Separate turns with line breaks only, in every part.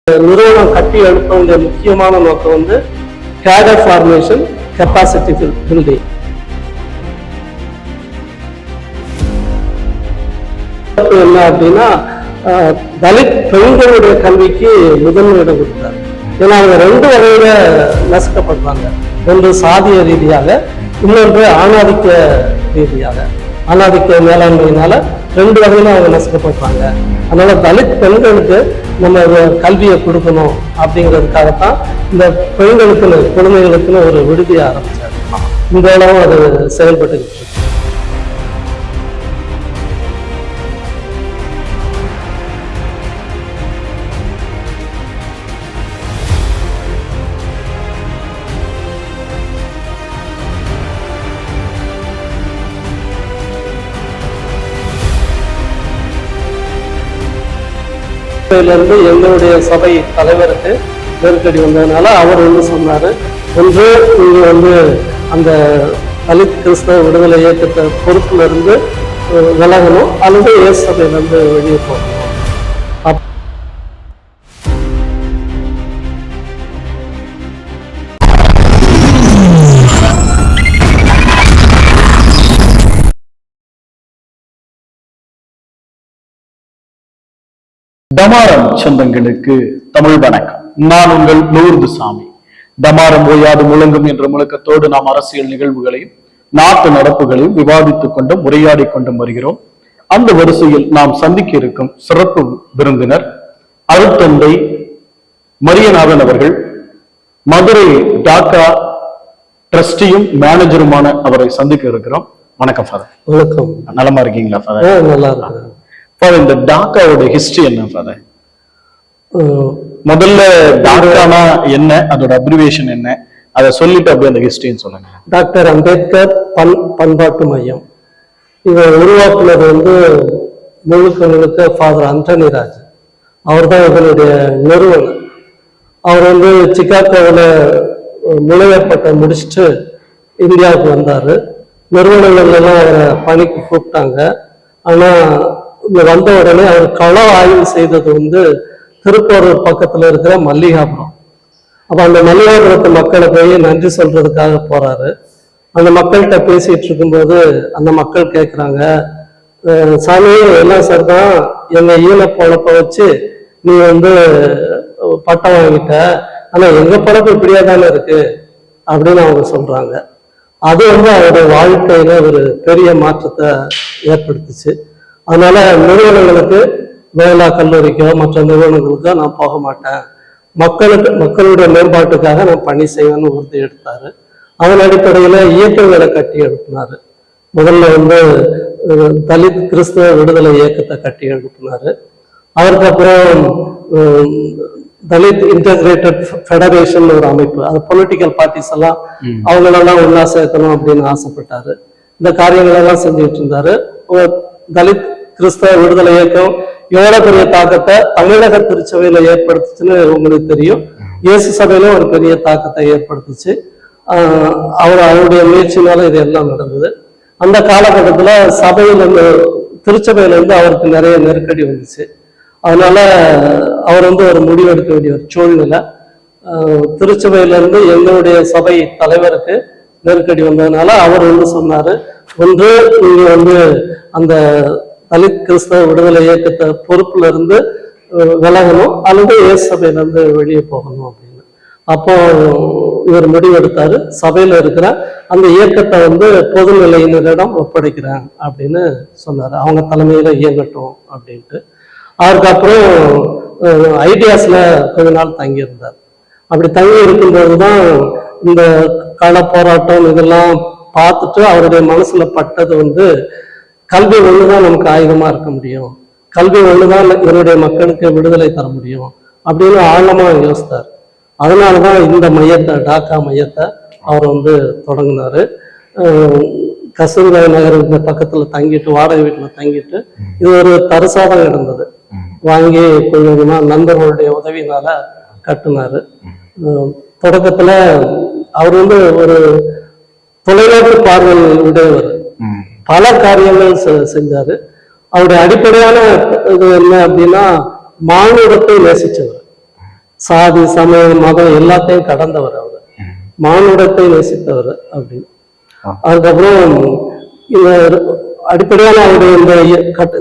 நிறுவனம் கட்டி எழுப்ப வேண்டிய முக்கியமான நோக்கம் வந்து கேடர் ஃபார்மேஷன், கெப்பாசிட்டி பில்டிங். என்ன அப்படின்னா தலித் பெண்களுடைய கல்விக்கு முதன்மை இடம் கொடுத்தார். ஏன்னா அவங்க ரெண்டு வகையில நசுக்கப்படுறாங்க. ஒன்று சாதிய ரீதியாக, இன்னொன்று ஆணாதிக்க ரீதியாக. ஆணாதிக்க மேலாண்மையினால ரெண்டு வகையில அவங்க நசுக்கப்படுறாங்க. அதனால தலித் பெண்களுக்கு நம்ம கல்வியை கொடுக்கணும் அப்படிங்கிறதுக்காகத்தான் இந்த பெண்களுக்குன்னு, குழந்தைகளுக்குன்னு ஒரு விடுதியை ஆரம்பிச்சாரு. இந்த அளவு அது செயல்பட்டுக்கிட்டு இருக்கு. இருந்து எங்களுடைய சபை தலைவருக்கு நெருக்கடி வந்ததுனால அவர் சொன்னாரு, ஒன்று நீங்க அந்த தலித் கிறிஸ்தவ விடுதலை இயக்கத்தை பொறுப்புல இருந்து விலகணும், அல்லது இயேசு சபையில இருந்து வெளியே போகணும்.
டமாரம் சொந்தங்களுக்கு தமிழ் வணக்கம். நான் உங்கள் லூர்துசாமி. டமாரம் ஓயாது முழங்கும் என்ற முழக்கத்தோடு நாம் அரசியல் நிகழ்வுகளையும் நாட்டு நடப்புகளையும் விவாதித்துக் கொண்டும் உரையாடி கொண்டும் வருகிறோம். அந்த வரிசையில் நாம் சந்திக்க இருக்கும் சிறப்பு விருந்தினர் அருட்தந்தை மரியநாதன் அவர்கள். மதுரை டாக்கா ட்ரஸ்டியும் மேனேஜருமான அவரை சந்திக்க இருக்கிறோம். வணக்கம் ஃபாதர்.
வணக்கம்.
நலமா இருக்கீங்களா ஃபாதர்? நல்லா இருக்கு. இந்த டாக்காவோட ஹிஸ்டரி என்ன ஃபாதர்? முதல்ல டாக்கானா என்ன, அதோட அப்ரிவேஷன் என்ன, அதை சொல்லிட்டு அப்படியே அந்த ஹிஸ்டரின்னு சொல்லுங்க.
டாக்டர் அம்பேத்கர் பண்பாட்டு மையம் இதை உருவாக்குனது முழுக்க முழுக்க ஃபாதர் அந்தோனி ராஜ். அவர் தான் இதனுடைய நிறுவனர். அவர் சிகாகோவில் முனைவர் பட்டம் முடிச்சுட்டு இந்தியாவுக்கு வந்தார். நிறுவனங்கள்லாம் அவரை பணிக்கு கூப்பிட்டாங்க. ஆனால் இங்க வந்த உடனே அவர் கள ஆய்வு செய்தது திருப்பூர் பக்கத்துல இருக்கிற மல்லிகாபுரம். அப்ப அந்த மல்லிகாபுரத்து மக்களை போய் நன்றி சொல்றதுக்காக போறாரு. அந்த மக்கள்கிட்ட பேசிட்டு இருக்கும்போது அந்த மக்கள் கேட்குறாங்க, சாமி எல்லாம் சரிதான், எங்க ஈன பொழப்ப வச்சு நீ பட்டம் வாங்கிட்ட, ஆனா எங்க பொழப்பு இப்படியா தானே இருக்கு அப்படின்னு அவங்க சொல்றாங்க. அது அவருடைய வாழ்க்கையில ஒரு பெரிய மாற்றத்தை ஏற்படுத்துச்சு. அதனால நிறுவனங்களுக்கு, வேளா கல்லூரிக்கோ மற்ற நிறுவனங்களுக்கோ நான் போக மாட்டேன், மக்களுடைய மேம்பாட்டுக்காக நான் பணி செய்வேன்னு உறுதி எடுத்தாரு. அதன் அடிப்படையில இயக்கங்களை கட்டி எழுப்பினாரு. முதல்ல தலித் கிறிஸ்தவ விடுதலை இயக்கத்தை கட்டி எழுப்பினாரு. அதுக்கப்புறம் தலித் இன்டகிரேட்டட் ஃபெடரேஷன் ஒரு அமைப்பு, அது பொலிட்டிக்கல் பார்ட்டிஸ் எல்லாம் அவங்களெல்லாம் உள்ள சேர்க்கணும் அப்படின்னு ஆசைப்பட்டாரு. இந்த காரியங்கள் எல்லாம் செஞ்சுட்டு இருந்தாரு. தலித் கிறிஸ்தவ விடுதலை இயக்கம் எவ்வளவு பெரிய தாக்கத்தை தமிழக திருச்சபையில ஏற்படுத்துச்சுன்னு உங்களுக்கு தெரியும். இயேசு சபையில ஒரு பெரிய தாக்கத்தை ஏற்படுத்துச்சு. அவருடைய முயற்சினால இது எல்லாம் நடந்தது. அந்த காலகட்டத்துல திருச்சபையில அவருக்கு நிறைய நெருக்கடி வந்துச்சு. அதனால அவர் ஒரு முடிவெடுக்க வேண்டிய ஒரு சூழ்நிலை. திருச்சபையில எங்களுடைய சபை தலைவருக்கு நெருக்கடி வந்ததுனால அவர் சொன்னாரு, ஒன்று நீங்க அந்த தலித் கிறிஸ்தவ விடுதலை இயக்கத்தை பொறுப்புல இருந்து விலகணும், அல்லது இயேசு சபையில இருந்து வெளியே போகணும் அப்படின்னு. அப்போ இவர் முடிவெடுத்தாரு, சபையில இருக்கிற அந்த இயக்கத்தை பொதுநிலையினரிடம் ஒப்படைக்கிறேன் அப்படின்னு சொன்னாரு. அவங்க தலைமையில இயங்கட்டும் அப்படின்ட்டு. அதுக்கப்புறம் ஐடியாஸ்ல கொஞ்ச நாள் தங்கியிருந்தார். அப்படி தங்கி இருக்கும்போதுதான் இந்த கள போராட்டம் இதெல்லாம் பார்த்துட்டு அவருடைய மனசுல பட்டது கல்வி ஒண்ணுதான் நமக்கு ஆயுதமா இருக்க முடியும், கல்வி ஒண்ணுதான் என்னுடைய மக்களுக்கு விடுதலை தர முடியும் அப்படின்னு ஆழமா யோசித்தார். அதனாலதான் இந்த மையத்தை, டாக்கா மையத்தை அவர் தொடங்கினாரு. கஸ்தூர்பா நகர் பக்கத்துல தங்கிட்டு, வாடகை வீட்டுல தங்கிட்டு, இது ஒரு தரிசாதான் இருந்தது. வாங்கி கொஞ்சம் கொஞ்சமா நண்பர்களுடைய உதவினால கட்டுனாரு. தொடக்கத்துல அவர் ஒரு தொலைநோக்கு பார்வை உடையவர், பல காரியங்கள் செஞ்சாரு. அவருடைய அடிப்படையான இது என்ன அப்படின்னா, மானுடத்தை நேசிச்சவர். சாதி சமயம் மதம் எல்லாத்தையும் கடந்தவர் அவர், மானுடத்தை நேசித்தவர் அப்படின்னு. அதுக்கப்புறம் இந்த அடிப்படையான அவருடைய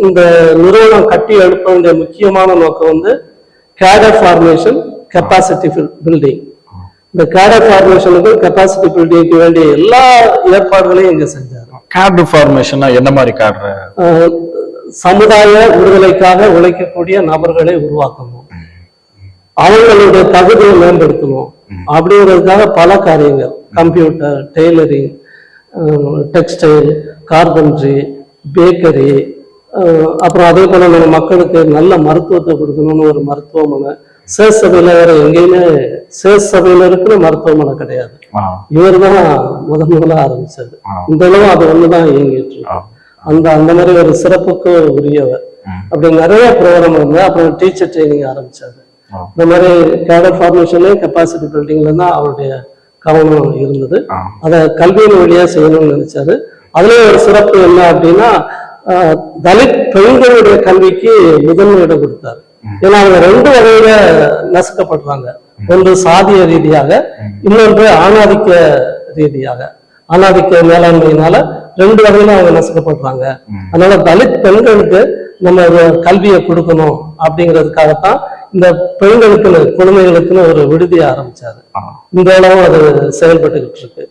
இந்த நிறுவனம் கட்டி எழுப்ப வேண்டிய முக்கியமான நோக்கம் வந்து கேடர் ஃபார்மேஷன், கெப்பாசிட்டி பில்டிங். இந்த கேடர் ஃபார்மேஷனுக்கு கெப்பாசிட்டி பில்டிங்க்கு வேண்டிய எல்லா ஏற்பாடுகளையும் இங்க செஞ்சார்.
கேடர் ஃபார்மேஷன் என்ன மாதிரி கேடர்?
சமுதாய விடுதலைக்காக உழைக்கக்கூடிய நபர்களை உருவாக்கணும், அவங்களுடைய தகுதியை மேம்படுத்தணும் அப்படிங்கிறதுக்காக பல காரியங்கள், computer, tailoring, textile, carpentry, bakery, அப்புறம் அதே போல நம்ம மக்களுக்கு நல்ல மருத்துவத்தை கொடுக்கணும்னு ஒரு மருத்துவமனை. சேஸ் சபையில வேற எங்கேயுமே சேஸ் சபையில இருக்கிற மருத்துவமனை கிடையாது, இவர் தான் முதல்ல ஆரம்பிச்சது. இந்த அளவு அது ஒண்ணுதான் இயங்கிட்டு இருக்கு. அந்த மாதிரி ஒரு சிறப்புக்கு உரியவர். அப்படி நிறைய ப்ரோக்ராம் இருந்து அப்புறம் டீச்சர் ட்ரைனிங் ஆரம்பிச்சாரு. இந்த மாதிரி கேடர் ஃபார்மேஷனு, கெப்பாசிட்டி பில்டிங்ல தான் அவருடைய கவனம் இருந்தது. அதை கல்வியின் வழியா செய்யணும்னு நினைச்சாரு. அதுலயும் ஒரு சிறப்பு என்ன அப்படின்னா, தலித் பெண்களுடைய கல்விக்கு முதன்மை இடம் கொடுத்தாரு. ஏன்னா அவங்க ரெண்டு வகையில நசுக்கப்படுறாங்க, ஒன்று சாதிய ரீதியாக, இன்னொன்று ஆணாதிக்க ரீதியாக. ஆணாதிக்க மேலாண்மையினால ரெண்டு வகையில அவங்க நசுக்கப்படுறாங்க. அதனால தலித் பெண்களுக்கு நம்ம கல்வியை கொடுக்கணும் அப்படிங்கிறதுக்காகத்தான் இந்த பெண்களுக்குன்னு குழந்தைகளுக்குன்னு ஒரு விடுதியை ஆரம்பிச்சாரு. இந்த அளவும் அது செயல்பட்டுக்கிட்டு இருக்கு.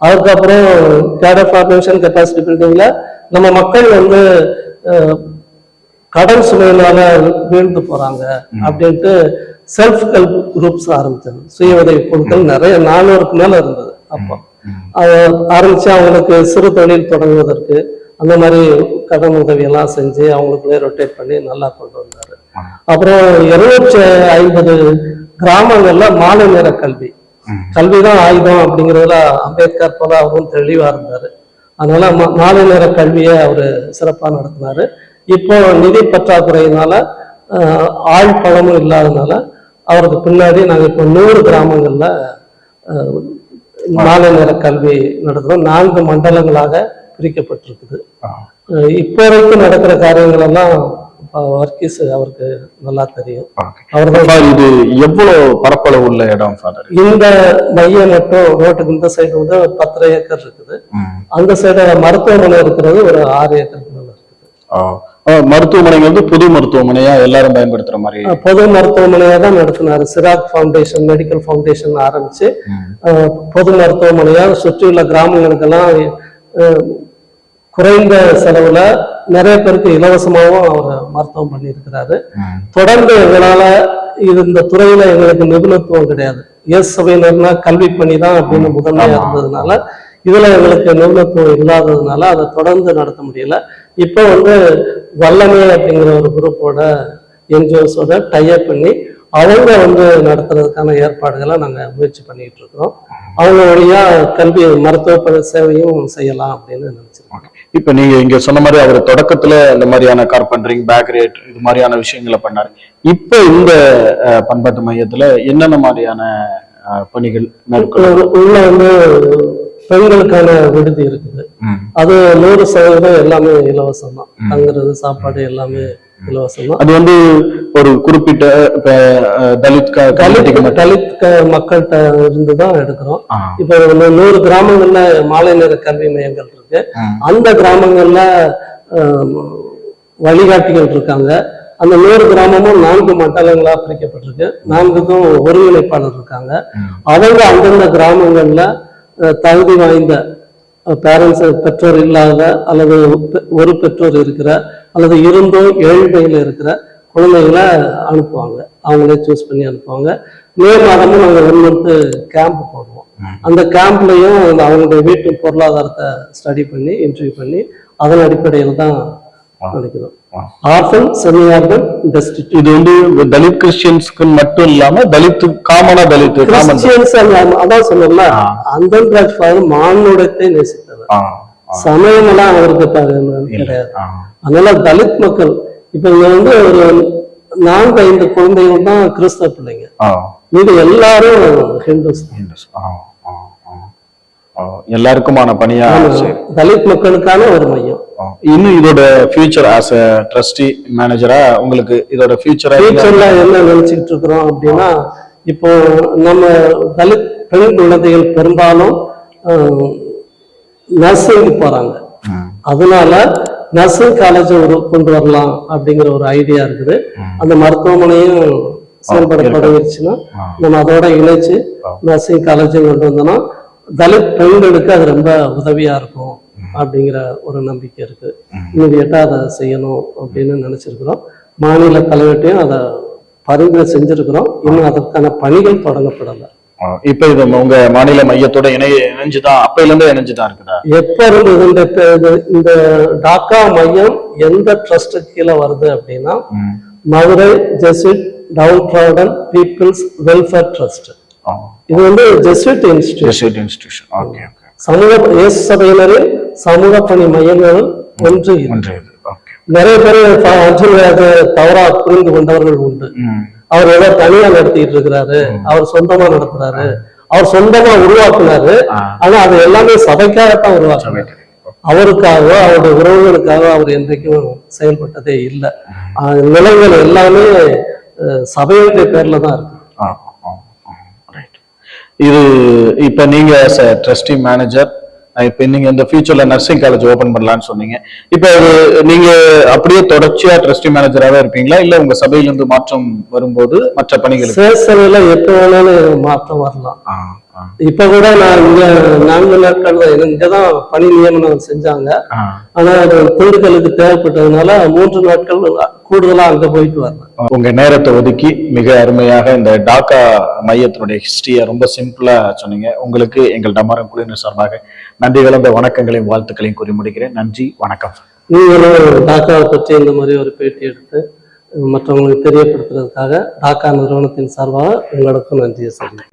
அதுக்கப்புறம் கேடர் ஃபார்மேஷன், கெப்பாசிட்டி பில்டிங்ல நம்ம மக்கள் வந்து கடன் சுமையினால வீழ்ந்து போறாங்க அப்படின்ட்டு செல்ஃப் ஹெல்ப் குரூப்ஸ் ஆரம்பிச்சாங்க. சுய உதவி குழுக்கள் நிறைய 400க்கு மேல இருந்தது. அப்போ அதை ஆரம்பிச்சு அவங்களுக்கு சிறு தொழில் தொடங்குவதற்கு அந்த மாதிரி கடன் உதவி எல்லாம் செஞ்சு அவங்களுக்குள்ளே ரொட்டேட் பண்ணி நல்லா கொண்டு வந்தாரு. அப்புறம் 250 கிராமங்கள்ல மாலை நேர கல்வி, கல்விதான் ஆயுதம் அப்படிங்கிறதுல அம்பேத்கர் போல அவரும் தெளிவா இருந்தாரு. அதனால மாலை நேர கல்வியை அவரு சிறப்பா நடத்தினாரு. இப்போ நிதி பற்றாக்குறையினால ஆள் பழமும் இல்லாதனால அவருக்கு பின்னாடி நாங்க இப்போ 100 கிராமங்கள்ல மாலை நேர கல்வி நடத்துறோம். 4 மண்டலங்களாக பிரிக்கப்பட்டிருக்குது. இப்போ வரைக்கும் நடக்கிற காரியங்கள் எல்லாம் வர்க்கீஸ் அவருக்கு நல்லா தெரியும்.
இது எவ்வளவு பரப்பளவு உள்ள இடம்?
இந்த மையம் மட்டும் ரோட்டுக்கு இந்த சைடு வந்து 10 ஏக்கர் இருக்குது. அந்த சைடு மருத்துவமனை இருக்கிறது ஒரு 6 ஏக்கருக்கு மேல இருக்குது.
மருத்துவமனை வந்து பொது மருத்துவமனையா எல்லாரும் பயன்படுத்துற மாதிரி?
பொது மருத்துவமனையா தான் நடத்தினாரு. சிராக் ஃபவுண்டேஷன் மெடிக்கல் ஃபவுண்டேஷன் ஆரம்பிச்சு பொது மருத்துவமனையா சுற்றியுள்ள கிராமங்களுக்கெல்லாம் குறைந்த செலவுல நிறைய பேருக்கு இலவசமாகவும் அவர் மருத்துவம் பண்ணியிருக்கிறாரு. தொடர்ந்து எங்களால இந்த துறையில எங்களுக்கு நிபுணத்துவம் கிடையாது. எஸ் சபையினர்னா கல்வி பணி தான் அப்படின்னு முதன்மையா இருந்ததுனால இதுல எங்களுக்கு நிபுணத்துவம் இல்லாததுனால அதை தொடர்ந்து நடத்த முடியல. இப்போ வந்து வல்லமை அப்படிங்கிற ஒரு குரூப்போட என்ஜிஓஸோட டைப் பண்ணி அவங்க வந்து நடத்துறதுக்கான ஏற்பாடுகளை நாங்க முயற்சி பண்ணிட்டு இருக்கிறோம். அவங்க வழியா கல்வி மருத்துவ சேவையும் செய்யலாம் அப்படின்னு நினைச்சிருக்கோம்.
இப்ப நீங்க இங்க சொன்ன மாதிரி அவர் தொடக்கத்துல இந்த மாதிரியான கார்பெண்டரிங், பேக்கரேட் இது மாதிரியான விஷயங்களை பண்ணாரு. இப்ப இந்த பண்பாட்டு மையத்துல என்னென்ன மாதிரியான பணிகள்
உள்ள வந்து பெண்களுக்கான விடுதி இருக்குது. அது 100% எல்லாமே இலவசம் தான். தங்குறது, சாப்பாடு எல்லாமே இலவசம் தான்.
அது வந்து ஒரு குறிப்பிட்ட தலித்
மக்கள்கிட்ட இருந்துதான் எடுக்கிறோம். இப்ப 100 கிராமங்கள்ல மாலை நேர கல்வி மையங்கள் இருக்கு. அந்த கிராமங்கள்ல வழிகாட்டிகள் இருக்காங்க. அந்த 100 கிராமமும் 4 மண்டலங்களா பிரிக்கப்பட்டிருக்கு. 4க்கும் ஒருங்கிணைப்பாளர் இருக்காங்க. அவங்க அந்தந்த கிராமங்கள்ல தகுதி வாய்ந்த பேரண்ட்ஸ், பெற்றோர் இல்லாத அல்லது ஒரு பெற்றோர் இருக்கிற அல்லது இருந்தோ ஏழ்மையில இருக்கிற குழந்தைகளை அனுப்புவாங்க. அவங்களே சூஸ் பண்ணி அனுப்புவாங்க. மே மாதமும் நாங்கள் 1 மந்த் கேம்ப் போடுவோம். அந்த கேம்ப்லையும் அவங்களுடைய வீட்டு பொருளாதாரத்தை ஸ்டடி பண்ணி இன்டர்வியூ பண்ணி அதன் அடிப்படையில் தான் நடக்கிறோம். Orphan, semi urban, destitute.
இது வந்து தலித் கிறிஸ்டியன்ஸ்க்கு மட்டும் இல்லாம தலித் காமனா தலித்
கிறிஸ்டியன்ஸ் அதான் சொன்னோம்ல, அந்தன் ராஜ் ஃபாதர் மானுடத்தை நேசித்தவர். சமயம் எல்லாம் அவருக்கு கிடையாது. அதனால தலித் மக்கள் இப்ப இங்க வந்து ஒரு 4-5 குழந்தைகள் தான் கிறிஸ்தவ பிள்ளைங்க, இது எல்லாரும் ஹிந்துஸ்.
எல்லாருக்குமான பணியா
தலித் மக்களுக்கான ஒரு மையம்.
இன்னும் இதோட ஃபியூச்சர் ஆஸ் எ ட்ரஸ்டி மேனேஜரா உங்களுக்கு இதோட ஃபியூச்சர்ல
என்ன நினைச்சிட்டு இருக்கிறோம் அப்படின்னா, இப்போ நம்ம தலித் பெண் குழந்தைகள் பெரும்பாலும் நர்சிங் போறாங்க. அதனால நர்சிங் காலேஜ் கொண்டு வரலாம் அப்படிங்கிற ஒரு ஐடியா இருக்குது. அந்த மருத்துவமனையும் செயல்படப்படுச்சுன்னா நம்ம அதோட இணைச்சு நர்சிங் காலேஜும் கொண்டு வந்தோம்னா தலித் பெண்களுக்கு அது ரொம்ப உதவியா இருக்கும் அப்படிங்கிற ஒரு நம்பிக்கை இருக்கு. இமீடியட்டா அதை செய்யணும் அப்படின்னு நினைச்சிருக்கிறோம். மாநில தலைவர்கிட்டையும் அதை பரிந்துரை செஞ்சிருக்கிறோம். இன்னும் அதற்கான பணிகள் தொடங்கப்படலை.
இப்ப இது உங்க மாநில மையத்தோட இணைஞ்சுதான் அப்பையில இருந்து இணைஞ்சுதான் இருக்குதா?
எப்ப இருந்து இந்த டாக்கா மையம் எந்த ட்ரஸ்ட் கீழே வருது அப்படின்னா Madurai Jesuit downtrodden people's welfare trust. இது வந்து ஜெசுவிட் இன்ஸ்டிடியூஷன். சமூக இயேசு சபையினரின் சமூக பணி மையங்கள் ஒன்று. நிறைய பேர் தவறா புரிந்து கொண்டவர்கள் உண்டு. அவர் ஏதோ தனியா நடத்திட்டு இருக்கிறாரு, அவர் சொந்தமா நடத்துறாரு, அவர் சொந்தமா உருவாக்குனாரு. ஆனா அது எல்லாமே சபைக்காகத்தான் உருவாக்குனாரு. அவருக்காக அவருடைய உறவுகளுக்காக அவர் என்றைக்கும் செயல்பட்டதே இல்லை. நிலங்கள் எல்லாமே சபையுடைய பேர்ல தான் இருக்கு.
இது இப்ப நீங்க ட்ரஸ்டி மேனேஜர், இப்ப நீங்க இந்த ஃபியூச்சர்ல நர்சிங் காலேஜ் ஓபன் பண்ணலாம்னு சொன்னீங்க. இப்ப நீங்க அப்படியே தொடர்ச்சியா ட்ரஸ்டி மேனேஜராவே இருப்பீங்களா, இல்ல உங்க சபையில இருந்து மாற்றம் வரும்போது மற்ற பணிகள்?
சேசனையில எப்ப வேணாலும் மாற்றம் வரலாம். இப்ப கூட நான் இங்க 4 நாட்கள் இங்கதான் பணி நியமனம் செஞ்சாங்க. ஆனா திண்டுக்கலுக்கு தேவைப்பட்டதுனால 3 நாட்கள் கூடுதலா அங்க போயிட்டு வரேன்.
உங்க நேரத்தை ஒதுக்கி மிக அருமையாக இந்த டாக்கா மையத்தினுடைய ஹிஸ்டரியை ரொம்ப சிம்பிளா சொன்னீங்க. உங்களுக்கு எங்கள் டமாரம் குழுவினர் சார்பாக நன்றி கலந்த வணக்கங்களையும் வாழ்த்துக்களையும் கூறி முடிக்கிறேன். நன்றி, வணக்கம்.
நீங்களும் டாக்காவை பற்றி இந்த மாதிரி ஒரு பேட்டி எடுத்து மற்றவங்களுக்கு தெரியப்படுத்துறதுக்காக டாக்கா நிறுவனத்தின் சார்பாக உங்களுக்கும் நன்றியை சொல்லுங்கள்.